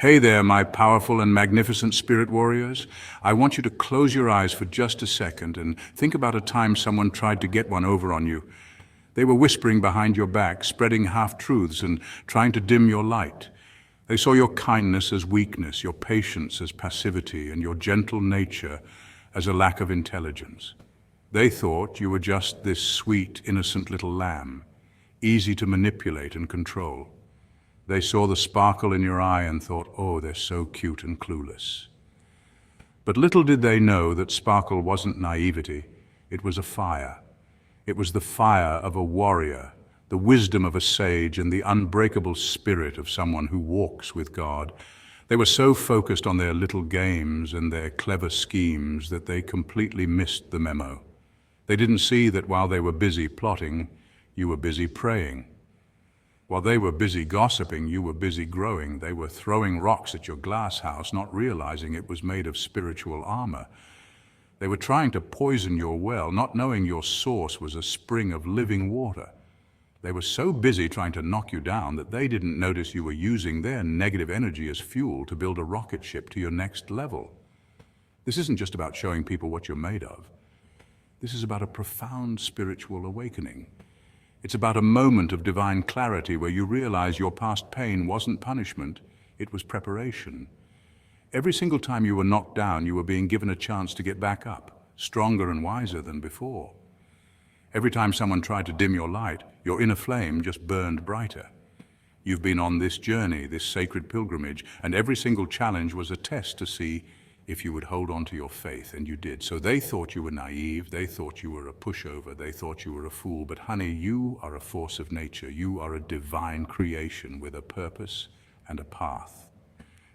Hey there, my powerful and magnificent spirit warriors. I want you to close your eyes for just a second and think about a time someone tried to get one over on you. They were whispering behind your back, spreading half-truths and trying to dim your light. They saw your kindness as weakness, your patience as passivity, and your gentle nature as a lack of intelligence. They thought you were just this sweet, innocent little lamb, easy to manipulate and control. They saw the sparkle in your eye and thought, oh, they're so cute and clueless. But little did they know that sparkle wasn't naivety, it was a fire. It was the fire of a warrior, the wisdom of a sage, and the unbreakable spirit of someone who walks with God. They were so focused on their little games and their clever schemes that they completely missed the memo. They didn't see that while they were busy plotting, you were busy praying. While they were busy gossiping, you were busy growing. They were throwing rocks at your glass house, not realizing it was made of spiritual armor. They were trying to poison your well, not knowing your source was a spring of living water. They were so busy trying to knock you down that they didn't notice you were using their negative energy as fuel to build a rocket ship to your next level. This isn't just about showing people what you're made of. This is about a profound spiritual awakening. It's about a moment of divine clarity where you realize your past pain wasn't punishment, it was preparation. Every single time you were knocked down, you were being given a chance to get back up, stronger and wiser than before. Every time someone tried to dim your light, your inner flame just burned brighter. You've been on this journey, this sacred pilgrimage, and every single challenge was a test to see if you would hold on to your faith, and you did. So they thought you were naive, they thought you were a pushover, they thought you were a fool, but honey, you are a force of nature. You are a divine creation with a purpose and a path.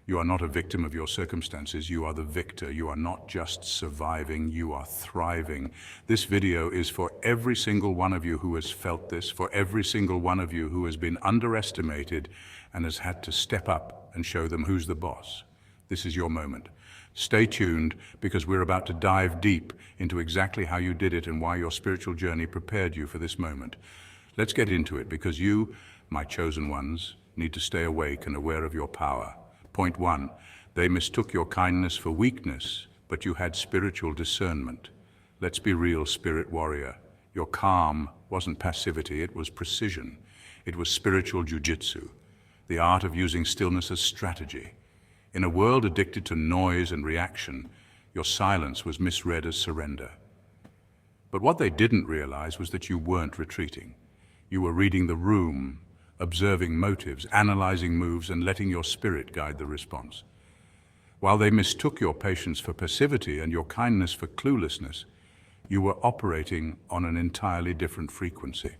You are not a victim of your circumstances, you are the victor. You are not just surviving, you are thriving. This video is for every single one of you who has felt this, for every single one of you who has been underestimated and has had to step up and show them who's the boss. This is your moment. Stay tuned, because we're about to dive deep into exactly how you did it and why your spiritual journey prepared you for this moment. Let's get into it, because you, my chosen ones, need to stay awake and aware of your power. Point 1, they mistook your kindness for weakness, but you had spiritual discernment. Let's be real, spirit warrior. Your calm wasn't passivity, it was precision. It was spiritual jujitsu, the art of using stillness as strategy. In a world addicted to noise and reaction, your silence was misread as surrender. But what they didn't realize was that you weren't retreating. You were reading the room, observing motives, analyzing moves, and letting your spirit guide the response. While they mistook your patience for passivity and your kindness for cluelessness, you were operating on an entirely different frequency.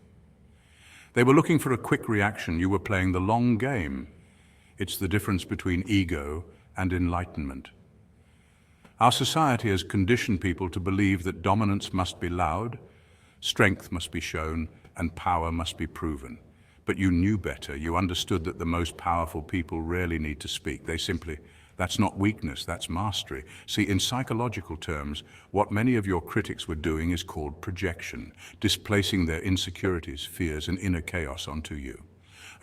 They were looking for a quick reaction. You were playing the long game. It's the difference between ego and enlightenment. Our society has conditioned people to believe that dominance must be loud, strength must be shown, and power must be proven. But you knew better. You understood that the most powerful people rarely need to speak. That's not weakness, that's mastery. See, in psychological terms, what many of your critics were doing is called projection, displacing their insecurities, fears, and inner chaos onto you.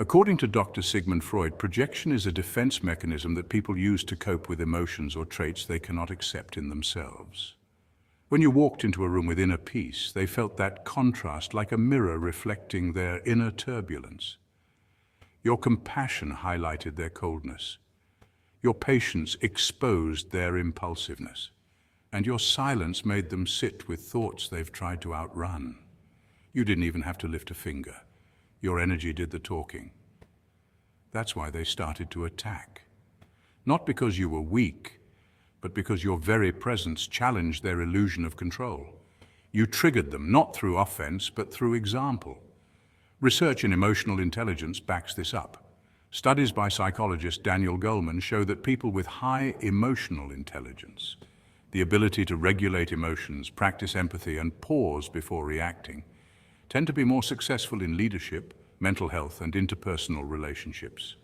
According to Dr. Sigmund Freud, projection is a defense mechanism that people use to cope with emotions or traits they cannot accept in themselves. When you walked into a room with inner peace, they felt that contrast like a mirror reflecting their inner turbulence. Your compassion highlighted their coldness. Your patience exposed their impulsiveness. And your silence made them sit with thoughts they've tried to outrun. You didn't even have to lift a finger. Your energy did the talking. That's why they started to attack. Not because you were weak, but because your very presence challenged their illusion of control. You triggered them, not through offense, but through example. Research in emotional intelligence backs this up. Studies by psychologist Daniel Goleman show that people with high emotional intelligence, the ability to regulate emotions, practice empathy, and pause before reacting, tend to be more successful in leadership, mental health, and interpersonal relationships.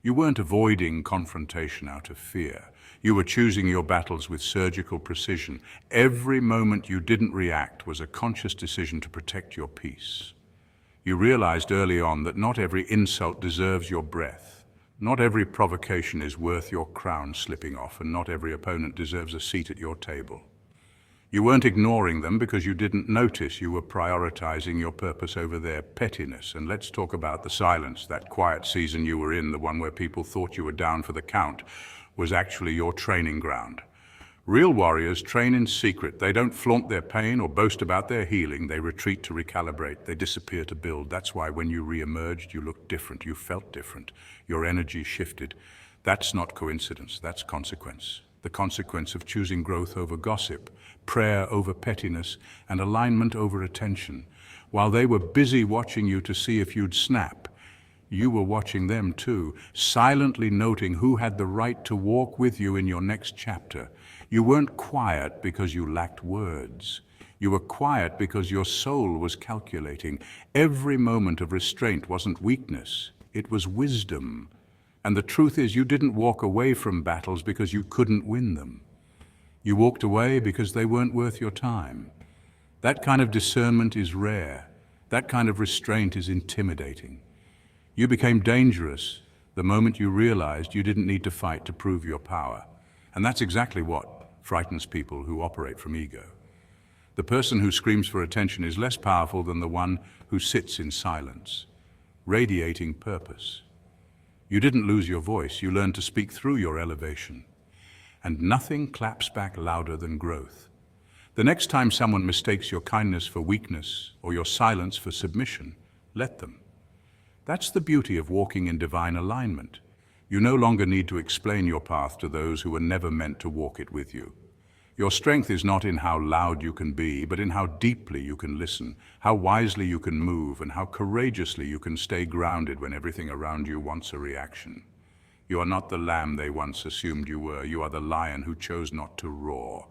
You weren't avoiding confrontation out of fear. You were choosing your battles with surgical precision. Every moment you didn't react was a conscious decision to protect your peace. You realized early on that not every insult deserves your breath. Not every provocation is worth your crown slipping off, and not every opponent deserves a seat at your table. You weren't ignoring them because you didn't notice. You were prioritizing your purpose over their pettiness. And let's talk about the silence. That quiet season you were in, the one where people thought you were down for the count, was actually your training ground. Real warriors train in secret. They don't flaunt their pain or boast about their healing. They retreat to recalibrate. They disappear to build. That's why when you re-emerged, you looked different. You felt different. Your energy shifted. That's not coincidence. That's consequence. The consequence of choosing growth over gossip, prayer over pettiness, and alignment over attention. While they were busy watching you to see if you'd snap, you were watching them too, silently noting who had the right to walk with you in your next chapter. You weren't quiet because you lacked words. You were quiet because your soul was calculating. Every moment of restraint wasn't weakness, it was wisdom. And the truth is, you didn't walk away from battles because you couldn't win them. You walked away because they weren't worth your time. That kind of discernment is rare. That kind of restraint is intimidating. You became dangerous the moment you realized you didn't need to fight to prove your power. And that's exactly what frightens people who operate from ego. The person who screams for attention is less powerful than the one who sits in silence, radiating purpose. You didn't lose your voice, you learned to speak through your elevation. And nothing claps back louder than growth. The next time someone mistakes your kindness for weakness or your silence for submission, let them. That's the beauty of walking in divine alignment. You no longer need to explain your path to those who were never meant to walk it with you. Your strength is not in how loud you can be, but in how deeply you can listen, how wisely you can move, and how courageously you can stay grounded when everything around you wants a reaction. You are not the lamb they once assumed you were. You are the lion who chose not to roar.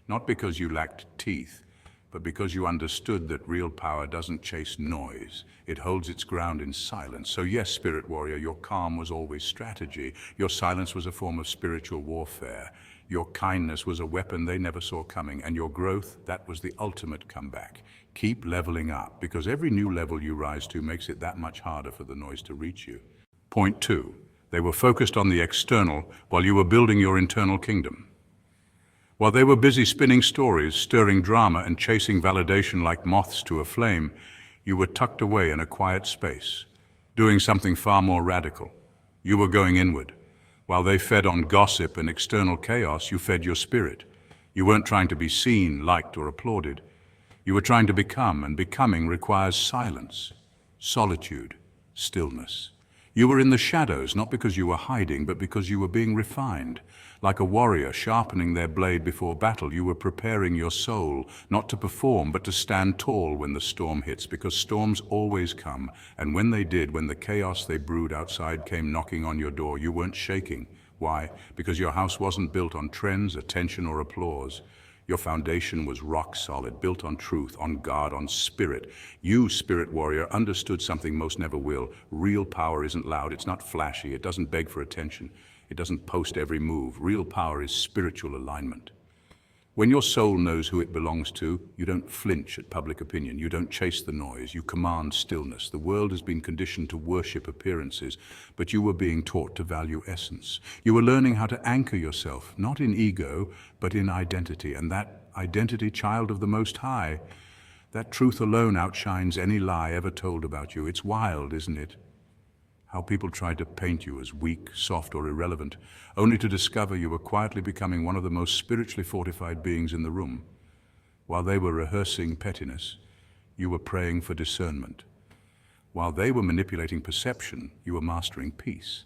Not because you lacked teeth, but because you understood that real power doesn't chase noise. It holds its ground in silence. So yes, spirit warrior, your calm was always strategy. Your silence was a form of spiritual warfare. Your kindness was a weapon they never saw coming, and your growth, that was the ultimate comeback. Keep leveling up, because every new level you rise to makes it that much harder for the noise to reach you. Point 2. They were focused on the external while you were building your internal kingdom. While they were busy spinning stories, stirring drama, and chasing validation like moths to a flame, you were tucked away in a quiet space, doing something far more radical. You were going inward. While they fed on gossip and external chaos, you fed your spirit. You weren't trying to be seen, liked, or applauded. You were trying to become, and becoming requires silence, solitude, stillness. You were in the shadows, not because you were hiding, but because you were being refined. Like a warrior sharpening their blade before battle, you were preparing your soul, not to perform, but to stand tall when the storm hits, because storms always come. And when they did, when the chaos they brewed outside came knocking on your door, you weren't shaking. Why? Because your house wasn't built on trends, attention, or applause. Your foundation was rock solid, built on truth, on God, on spirit. You, spirit warrior, understood something most never will. Real power isn't loud, it's not flashy, it doesn't beg for attention. It doesn't post every move. Real power is spiritual alignment. When your soul knows who it belongs to, you don't flinch at public opinion. You don't chase the noise. You command stillness. The world has been conditioned to worship appearances, but you were being taught to value essence. You were learning how to anchor yourself, not in ego, but in identity. And that identity, child of the Most High, that truth alone outshines any lie ever told about you. It's wild, isn't it? How people tried to paint you as weak, soft, or irrelevant, only to discover you were quietly becoming one of the most spiritually fortified beings in the room. While they were rehearsing pettiness, you were praying for discernment. While they were manipulating perception, you were mastering peace.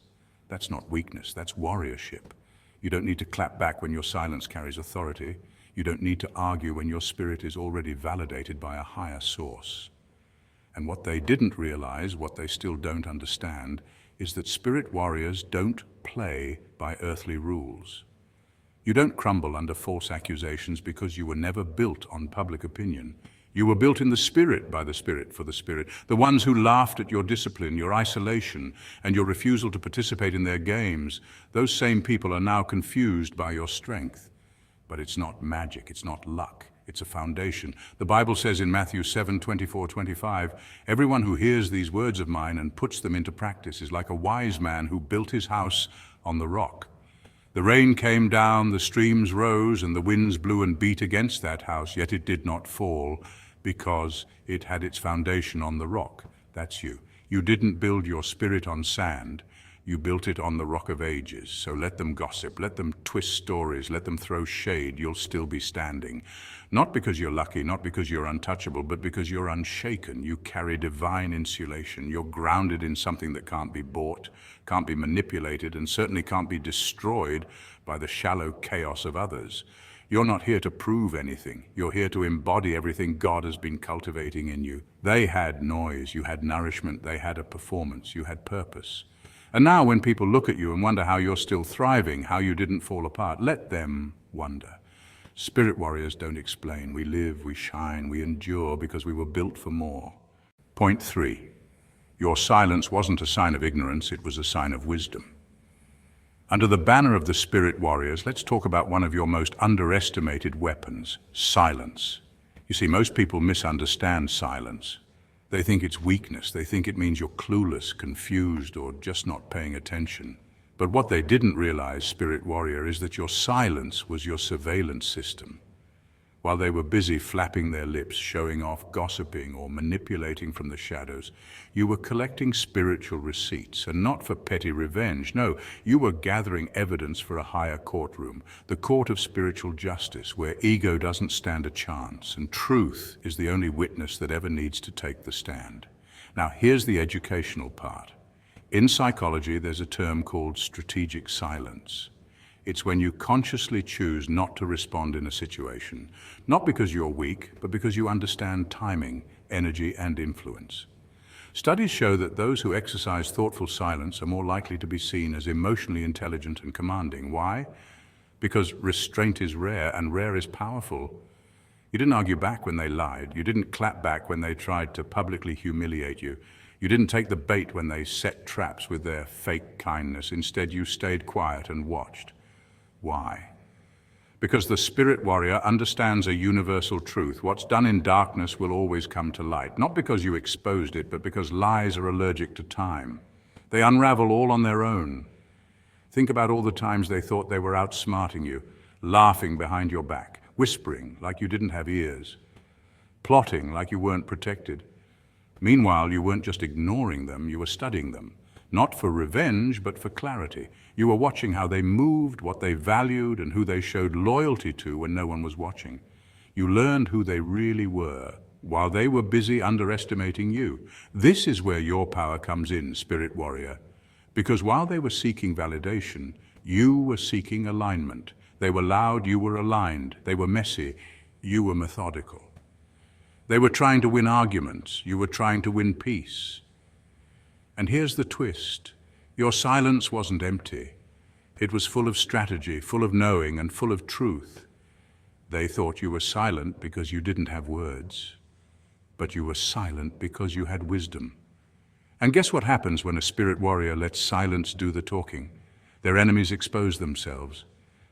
That's not weakness, that's warriorship. You don't need to clap back when your silence carries authority. You don't need to argue when your spirit is already validated by a higher source. And what they didn't realize, what they still don't understand, is that spirit warriors don't play by earthly rules. You don't crumble under false accusations because you were never built on public opinion. You were built in the Spirit by the Spirit for the Spirit. The ones who laughed at your discipline, your isolation, and your refusal to participate in their games, those same people are now confused by your strength. But it's not magic, it's not luck. It's a foundation. The Bible says in Matthew 7:24-25, everyone who hears these words of mine and puts them into practice is like a wise man who built his house on the rock. The rain came down, the streams rose, and the winds blew and beat against that house, yet it did not fall because it had its foundation on the rock. That's you. You didn't build your spirit on sand. You built it on the rock of ages. So let them gossip, let them twist stories, let them throw shade. You'll still be standing. Not because you're lucky, not because you're untouchable, but because you're unshaken. You carry divine insulation. You're grounded in something that can't be bought, can't be manipulated, and certainly can't be destroyed by the shallow chaos of others. You're not here to prove anything. You're here to embody everything God has been cultivating in you. They had noise, you had nourishment, they had a performance, you had purpose. And now when people look at you and wonder how you're still thriving, how you didn't fall apart, let them wonder. Spirit warriors don't explain. We live, we shine, we endure because we were built for more. Point 3. Your silence wasn't a sign of ignorance, it was a sign of wisdom. Under the banner of the Spirit Warriors, let's talk about one of your most underestimated weapons, silence. You see, most people misunderstand silence. They think it's weakness. They think it means you're clueless, confused, or just not paying attention. But what they didn't realize, Spirit Warrior, is that your silence was your surveillance system. While they were busy flapping their lips, showing off, gossiping, or manipulating from the shadows, you were collecting spiritual receipts, and not for petty revenge. No, you were gathering evidence for a higher courtroom, the court of spiritual justice, where ego doesn't stand a chance, and truth is the only witness that ever needs to take the stand. Now, here's the educational part. In psychology, there's a term called strategic silence. It's when you consciously choose not to respond in a situation, not because you're weak, but because you understand timing, energy, and influence. Studies show that those who exercise thoughtful silence are more likely to be seen as emotionally intelligent and commanding. Why? Because restraint is rare, and rare is powerful. You didn't argue back when they lied. You didn't clap back when they tried to publicly humiliate you. You didn't take the bait when they set traps with their fake kindness. Instead, you stayed quiet and watched. Why? Because the Spirit Warrior understands a universal truth. What's done in darkness will always come to light. Not because you exposed it, but because lies are allergic to time. They unravel all on their own. Think about all the times they thought they were outsmarting you, laughing behind your back, whispering like you didn't have ears, plotting like you weren't protected. Meanwhile, you weren't just ignoring them, you were studying them. Not for revenge, but for clarity. You were watching how they moved, what they valued, and who they showed loyalty to when no one was watching. You learned who they really were, while they were busy underestimating you. This is where your power comes in, Spirit Warrior. Because while they were seeking validation, you were seeking alignment. They were loud, you were aligned. They were messy, you were methodical. They were trying to win arguments, you were trying to win peace. And here's the twist. Your silence wasn't empty. It was full of strategy, full of knowing, and full of truth. They thought you were silent because you didn't have words, but you were silent because you had wisdom. And guess what happens when a Spirit Warrior lets silence do the talking? Their enemies expose themselves.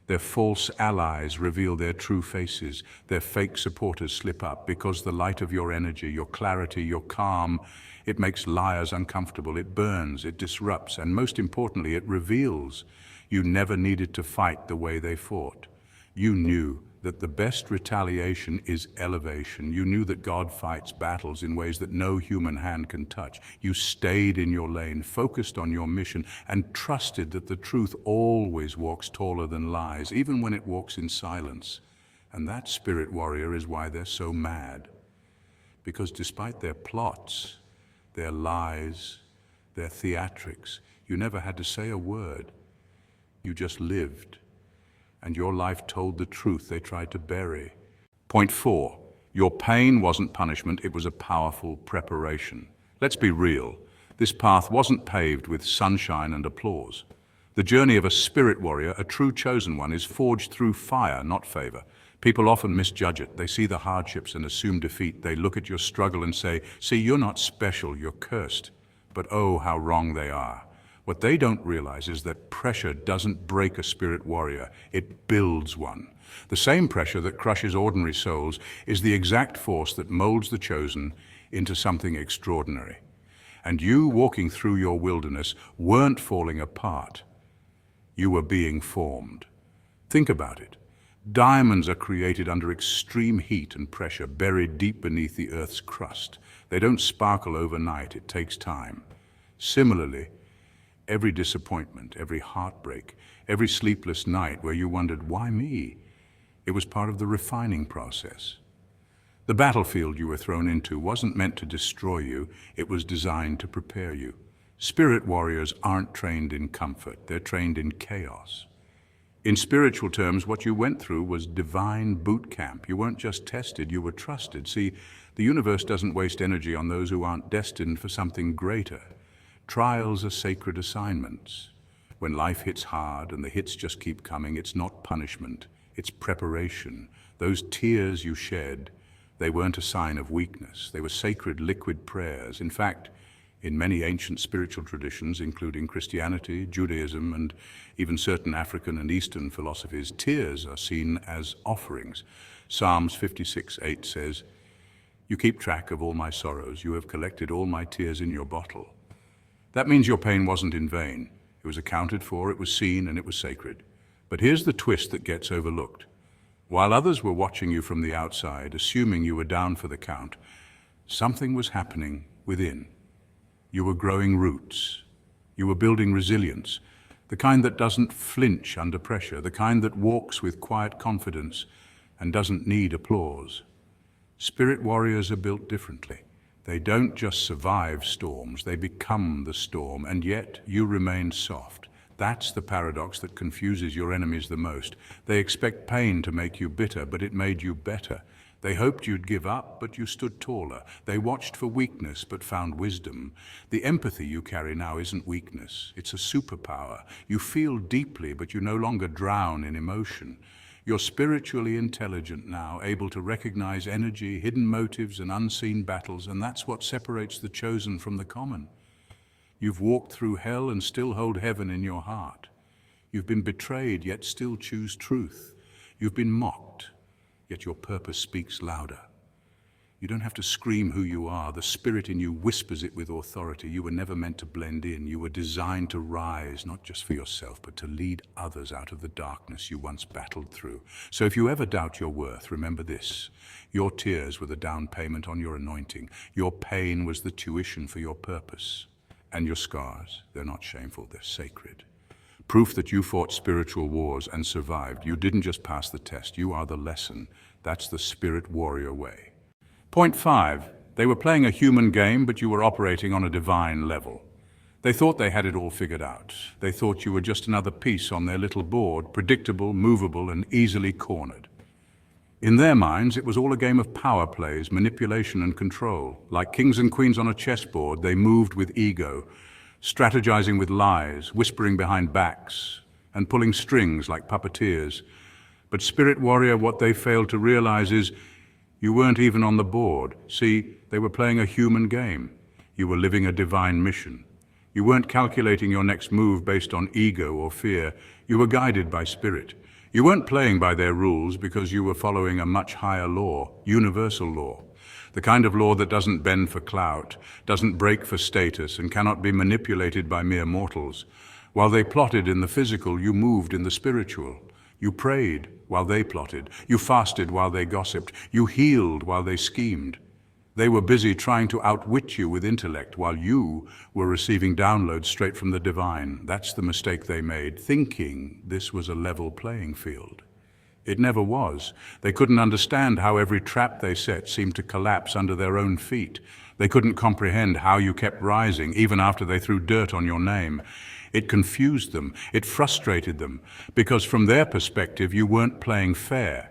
Their false allies reveal their true faces. Their fake supporters slip up because the light of your energy, your clarity, your calm, it makes liars uncomfortable. It burns, it disrupts, and most importantly, it reveals. You never needed to fight the way they fought. You knew that the best retaliation is elevation. You knew that God fights battles in ways that no human hand can touch. You stayed in your lane, focused on your mission, and trusted that the truth always walks taller than lies, even when it walks in silence. And that, Spirit Warrior, is why they're so mad. Because despite their plots, their lies, their theatrics, you never had to say a word. You just lived. And your life told the truth they tried to bury. Point 4, your pain wasn't punishment, it was a powerful preparation. Let's be real. This path wasn't paved with sunshine and applause. The journey of a Spirit Warrior, a true chosen one, is forged through fire, not favor. People often misjudge it. They see the hardships and assume defeat. They look at your struggle and say, see, you're not special, you're cursed. But oh, how wrong they are. What they don't realize is that pressure doesn't break a spirit warrior, it builds one. The same pressure that crushes ordinary souls is the exact force that molds the chosen into something extraordinary. And you, walking through your wilderness, weren't falling apart. You were being formed. Think about it. Diamonds are created under extreme heat and pressure, buried deep beneath the earth's crust. They don't sparkle overnight, it takes time. Similarly, every disappointment, every heartbreak, every sleepless night where you wondered, why me? It was part of the refining process. The battlefield you were thrown into wasn't meant to destroy you, it was designed to prepare you. Spirit warriors aren't trained in comfort, they're trained in chaos. In spiritual terms, what you went through was divine boot camp. You weren't just tested, you were trusted. See, the universe doesn't waste energy on those who aren't destined for something greater. Trials are sacred assignments. When life hits hard and the hits just keep coming, it's not punishment, it's preparation. Those tears you shed, they weren't a sign of weakness. They were sacred liquid prayers. In fact, in many ancient spiritual traditions, including Christianity, Judaism, and even certain African and Eastern philosophies, tears are seen as offerings. Psalms 56:8 says, "You keep track of all my sorrows. You have collected all my tears in your bottle." That means your pain wasn't in vain. It was accounted for, it was seen, and it was sacred. But here's the twist that gets overlooked. While others were watching you from the outside, assuming you were down for the count, something was happening within. You were growing roots. You were building resilience, the kind that doesn't flinch under pressure, the kind that walks with quiet confidence and doesn't need applause. Spirit warriors are built differently. They don't just survive storms, they become the storm, and yet you remain soft. That's the paradox that confuses your enemies the most. They expect pain to make you bitter, but it made you better. They hoped you'd give up, but you stood taller. They watched for weakness, but found wisdom. The empathy you carry now isn't weakness, it's a superpower. You feel deeply, but you no longer drown in emotion. You're spiritually intelligent now, able to recognize energy, hidden motives, and unseen battles, and that's what separates the chosen from the common. You've walked through hell and still hold heaven in your heart. You've been betrayed, yet still choose truth. You've been mocked, yet your purpose speaks louder. You don't have to scream who you are. The spirit in you whispers it with authority. You were never meant to blend in. You were designed to rise, not just for yourself, but to lead others out of the darkness you once battled through. So if you ever doubt your worth, remember this. Your tears were the down payment on your anointing. Your pain was the tuition for your purpose. And your scars, they're not shameful, they're sacred. Proof that you fought spiritual wars and survived. You didn't just pass the test, you are the lesson. That's the spirit warrior way. Point 5. They were playing a human game, but you were operating on a divine level. They thought they had it all figured out. They thought you were just another piece on their little board, predictable, movable, and easily cornered. In their minds, it was all a game of power plays, manipulation and control. Like kings and queens on a chessboard, they moved with ego, strategizing with lies, whispering behind backs, and pulling strings like puppeteers. But Spirit Warrior, what they failed to realize is you weren't even on the board. See, they were playing a human game. You were living a divine mission. You weren't calculating your next move based on ego or fear. You were guided by spirit. You weren't playing by their rules because you were following a much higher law, universal law. The kind of law that doesn't bend for clout, doesn't break for status, and cannot be manipulated by mere mortals. While they plotted in the physical, you moved in the spiritual. You prayed while they plotted. You fasted while they gossiped. You healed while they schemed. They were busy trying to outwit you with intellect while you were receiving downloads straight from the divine. That's the mistake they made, thinking this was a level playing field. It never was. They couldn't understand how every trap they set seemed to collapse under their own feet. They couldn't comprehend how you kept rising, even after they threw dirt on your name. It confused them. It frustrated them, because from their perspective, you weren't playing fair.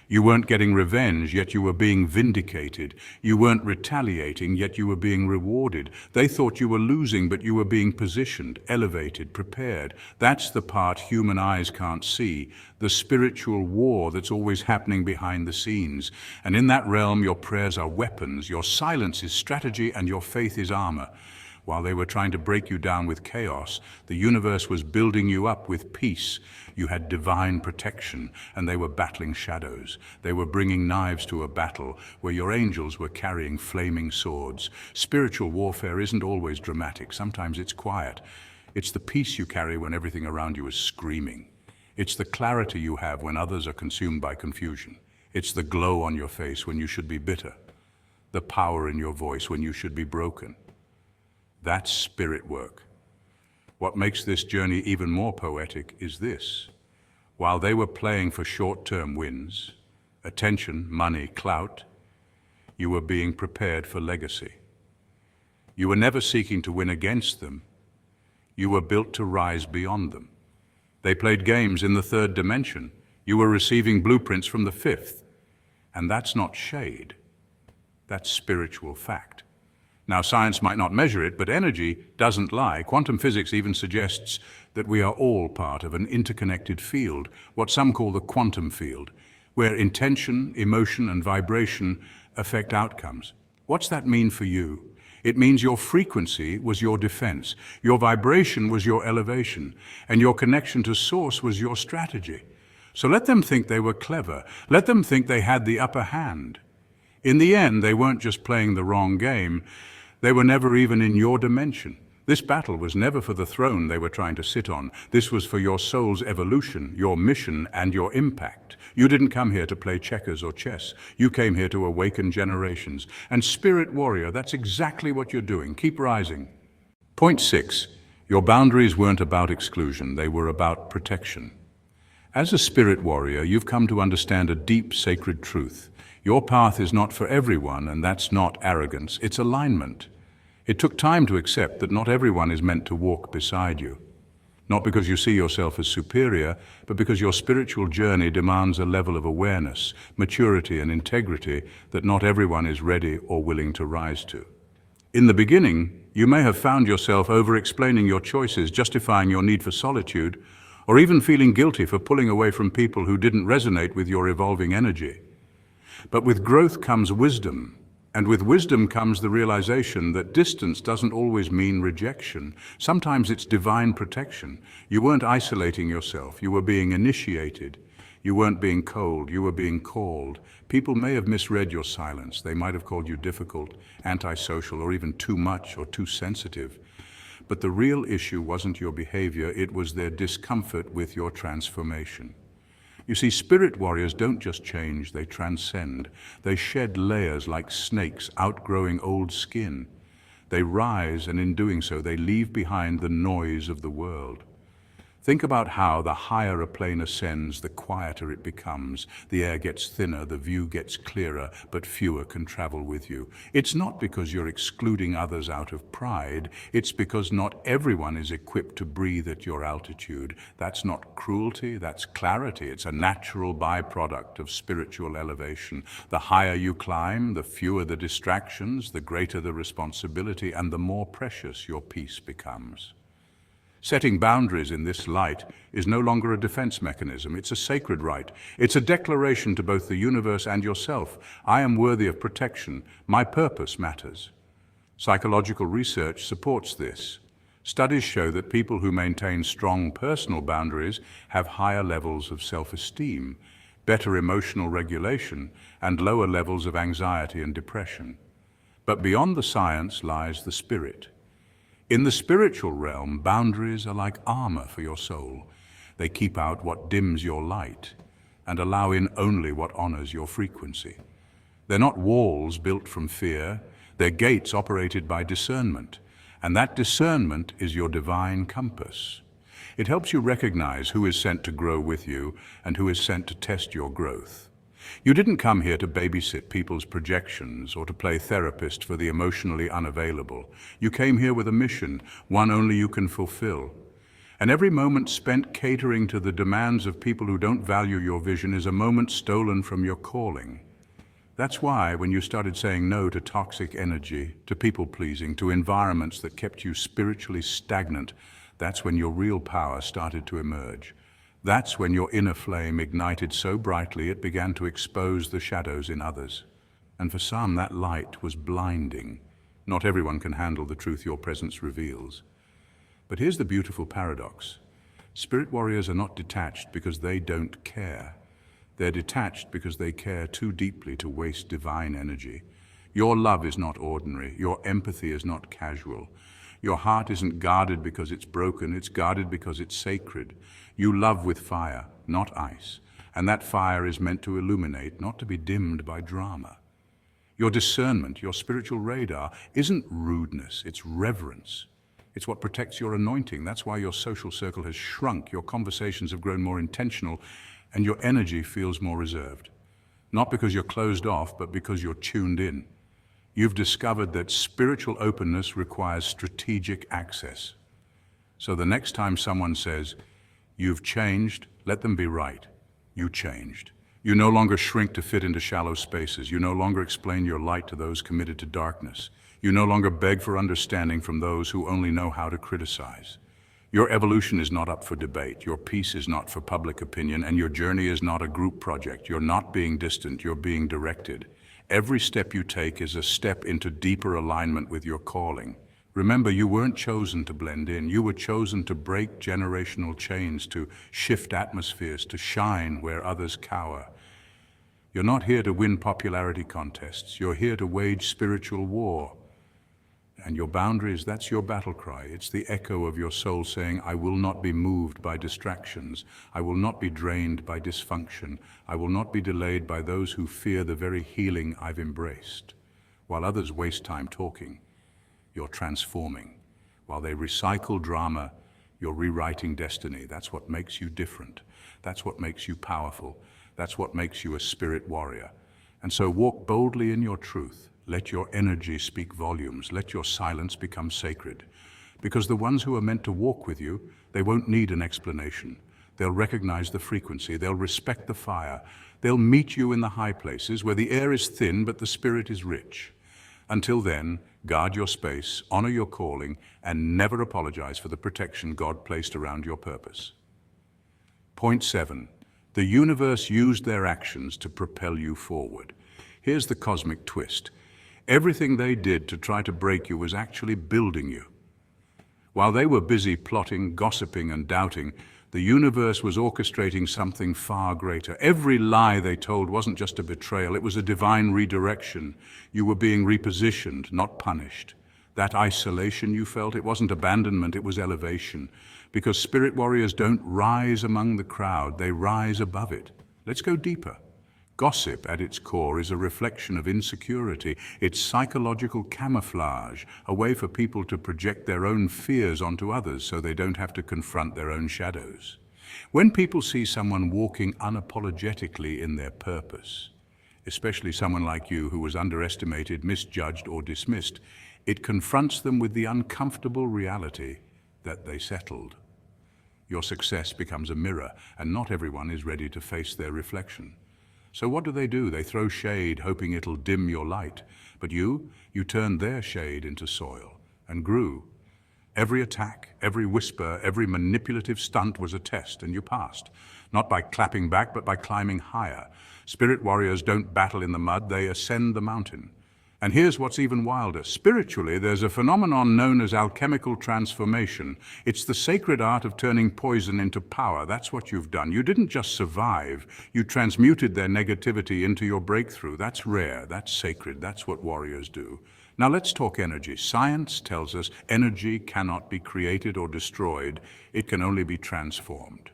You weren't getting revenge, yet you were being vindicated. You weren't retaliating, yet you were being rewarded. They thought you were losing, but you were being positioned, elevated, prepared. That's the part human eyes can't see, the spiritual war that's always happening behind the scenes. And in that realm, your prayers are weapons, your silence is strategy, and your faith is armor. While they were trying to break you down with chaos, the universe was building you up with peace. You had divine protection, and they were battling shadows. They were bringing knives to a battle where your angels were carrying flaming swords. Spiritual warfare isn't always dramatic. Sometimes it's quiet. It's the peace you carry when everything around you is screaming. It's the clarity you have when others are consumed by confusion. It's the glow on your face when you should be bitter. The power in your voice when you should be broken. That's spirit work. What makes this journey even more poetic is this. While they were playing for short-term wins, attention, money, clout, you were being prepared for legacy. You were never seeking to win against them. You were built to rise beyond them. They played games in the third dimension. You were receiving blueprints from the fifth. And that's not shade. That's spiritual fact. Now, science might not measure it, but energy doesn't lie. Quantum physics even suggests that we are all part of an interconnected field, what some call the quantum field, where intention, emotion, and vibration affect outcomes. What's that mean for you? It means your frequency was your defense, your vibration was your elevation, and your connection to source was your strategy. So let them think they were clever. Let them think they had the upper hand. In the end, they weren't just playing the wrong game. They were never even in your dimension. This battle was never for the throne they were trying to sit on. This was for your soul's evolution, your mission, and your impact. You didn't come here to play checkers or chess. You came here to awaken generations. And Spirit Warrior, that's exactly what you're doing. Keep rising. Point 6. Your boundaries weren't about exclusion. They were about protection. As a Spirit Warrior, you've come to understand a deep, sacred truth. Your path is not for everyone, and that's not arrogance, it's alignment. It took time to accept that not everyone is meant to walk beside you. Not because you see yourself as superior, but because your spiritual journey demands a level of awareness, maturity, and integrity that not everyone is ready or willing to rise to. In the beginning, you may have found yourself over-explaining your choices, justifying your need for solitude, or even feeling guilty for pulling away from people who didn't resonate with your evolving energy. But with growth comes wisdom, and with wisdom comes the realization that distance doesn't always mean rejection. Sometimes it's divine protection. You weren't isolating yourself, you were being initiated. You weren't being cold, you were being called. People may have misread your silence. They might have called you difficult, antisocial, or even too much or too sensitive. But the real issue wasn't your behavior, it was their discomfort with your transformation. You see, spirit warriors don't just change, they transcend. They shed layers like snakes outgrowing old skin. They rise, and in doing so, they leave behind the noise of the world. Think about how the higher a plane ascends, the quieter it becomes. The air gets thinner, the view gets clearer, but fewer can travel with you. It's not because you're excluding others out of pride. It's because not everyone is equipped to breathe at your altitude. That's not cruelty, that's clarity. It's a natural byproduct of spiritual elevation. The higher you climb, the fewer the distractions, the greater the responsibility, and the more precious your peace becomes. Setting boundaries in this light is no longer a defense mechanism, it's a sacred right. It's a declaration to both the universe and yourself. I am worthy of protection. My purpose matters. Psychological research supports this. Studies show that people who maintain strong personal boundaries have higher levels of self-esteem, better emotional regulation, and lower levels of anxiety and depression. But beyond the science lies the spirit. In the spiritual realm, boundaries are like armor for your soul. They keep out what dims your light and allow in only what honors your frequency. They're not walls built from fear, they're gates operated by discernment, and that discernment is your divine compass. It helps you recognize who is sent to grow with you and who is sent to test your growth. You didn't come here to babysit people's projections or to play therapist for the emotionally unavailable. You came here with a mission, one only you can fulfill. And every moment spent catering to the demands of people who don't value your vision is a moment stolen from your calling. That's why when you started saying no to toxic energy, to people-pleasing, to environments that kept you spiritually stagnant, that's when your real power started to emerge. That's when your inner flame ignited so brightly it began to expose the shadows in others. And for some, that light was blinding. Not everyone can handle the truth your presence reveals. But here's the beautiful paradox. Spirit warriors are not detached because they don't care. They're detached because they care too deeply to waste divine energy. Your love is not ordinary. Your empathy is not casual. Your heart isn't guarded because it's broken. It's guarded because it's sacred. You love with fire, not ice. And that fire is meant to illuminate, not to be dimmed by drama. Your discernment, your spiritual radar, isn't rudeness, it's reverence. It's what protects your anointing. That's why your social circle has shrunk, your conversations have grown more intentional, and your energy feels more reserved. Not because you're closed off, but because you're tuned in. You've discovered that spiritual openness requires strategic access. So the next time someone says, "You've changed," let them be right. You changed. You no longer shrink to fit into shallow spaces. You no longer explain your light to those committed to darkness. You no longer beg for understanding from those who only know how to criticize. Your evolution is not up for debate. Your peace is not for public opinion, and your journey is not a group project. You're not being distant, you're being directed. Every step you take is a step into deeper alignment with your calling. Remember, you weren't chosen to blend in. You were chosen to break generational chains, to shift atmospheres, to shine where others cower. You're not here to win popularity contests. You're here to wage spiritual war. And your boundaries, that's your battle cry. It's the echo of your soul saying, "I will not be moved by distractions. I will not be drained by dysfunction. I will not be delayed by those who fear the very healing I've embraced." While others waste time talking, you're transforming. While they recycle drama, you're rewriting destiny. That's what makes you different. That's what makes you powerful. That's what makes you a spirit warrior. And so walk boldly in your truth. Let your energy speak volumes. Let your silence become sacred. Because the ones who are meant to walk with you, they won't need an explanation. They'll recognize the frequency. They'll respect the fire. They'll meet you in the high places where the air is thin but the spirit is rich. Until then, guard your space, honor your calling, and never apologize for the protection God placed around your purpose. Point 7. The universe used their actions to propel you forward. Here's the cosmic twist. Everything they did to try to break you was actually building you. While they were busy plotting, gossiping, and doubting, the universe was orchestrating something far greater. Every lie they told wasn't just a betrayal, it was a divine redirection. You were being repositioned, not punished. That isolation you felt, it wasn't abandonment, it was elevation. Because spirit warriors don't rise among the crowd, they rise above it. Let's go deeper. Gossip, at its core, is a reflection of insecurity. It's psychological camouflage, a way for people to project their own fears onto others so they don't have to confront their own shadows. When people see someone walking unapologetically in their purpose, especially someone like you who was underestimated, misjudged, or dismissed, it confronts them with the uncomfortable reality that they settled. Your success becomes a mirror, and not everyone is ready to face their reflection. So what do? They throw shade, hoping it'll dim your light. But you turned their shade into soil and grew. Every attack, every whisper, every manipulative stunt was a test, and you passed. Not by clapping back, but by climbing higher. Spirit warriors don't battle in the mud, they ascend the mountain. And here's what's even wilder. Spiritually, there's a phenomenon known as alchemical transformation. It's the sacred art of turning poison into power. That's what you've done. You didn't just survive. You transmuted their negativity into your breakthrough. That's rare. That's sacred. That's what warriors do. Now let's talk energy. Science tells us energy cannot be created or destroyed. It can only be transformed.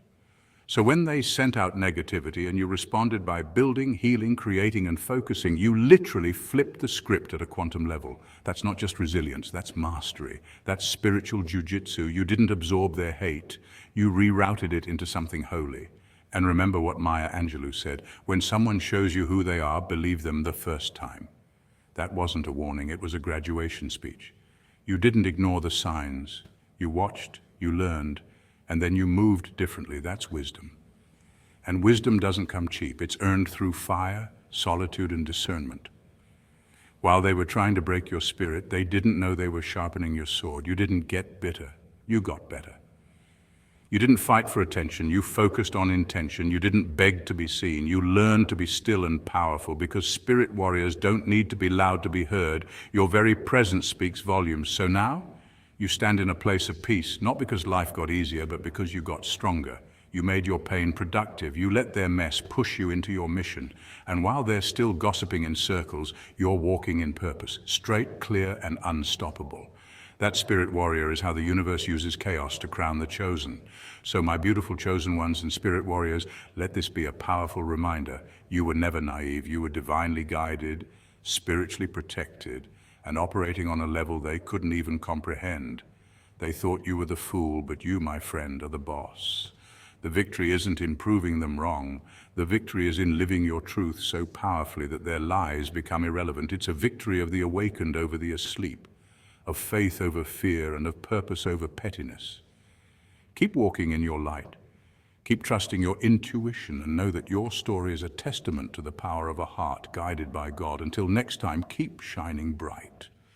So when they sent out negativity and you responded by building, healing, creating, and focusing, you literally flipped the script at a quantum level. That's not just resilience, that's mastery. That's spiritual jujitsu. You didn't absorb their hate. You rerouted it into something holy. And remember what Maya Angelou said, when someone shows you who they are, believe them the first time. That wasn't a warning, it was a graduation speech. You didn't ignore the signs. You watched, you learned, and then you moved differently. That's wisdom. And wisdom doesn't come cheap. It's earned through fire, solitude, and discernment. While they were trying to break your spirit, they didn't know they were sharpening your sword. You didn't get bitter. You got better. You didn't fight for attention, you focused on intention. You didn't beg to be seen, you learned to be still and powerful, because spirit warriors don't need to be loud to be heard. Your very presence speaks volumes. So now, you stand in a place of peace, not because life got easier, but because you got stronger. You made your pain productive. You let their mess push you into your mission. And while they're still gossiping in circles, you're walking in purpose, straight, clear, and unstoppable. That spirit warrior is how the universe uses chaos to crown the chosen. So my beautiful chosen ones and spirit warriors, let this be a powerful reminder. You were never naive. You were divinely guided, spiritually protected, and operating on a level they couldn't even comprehend. They thought you were the fool, but you, my friend, are the boss. The victory isn't in proving them wrong. The victory is in living your truth so powerfully that their lies become irrelevant. It's a victory of the awakened over the asleep, of faith over fear, and of purpose over pettiness. Keep walking in your light. Keep trusting your intuition, and know that your story is a testament to the power of a heart guided by God. Until next time, keep shining bright.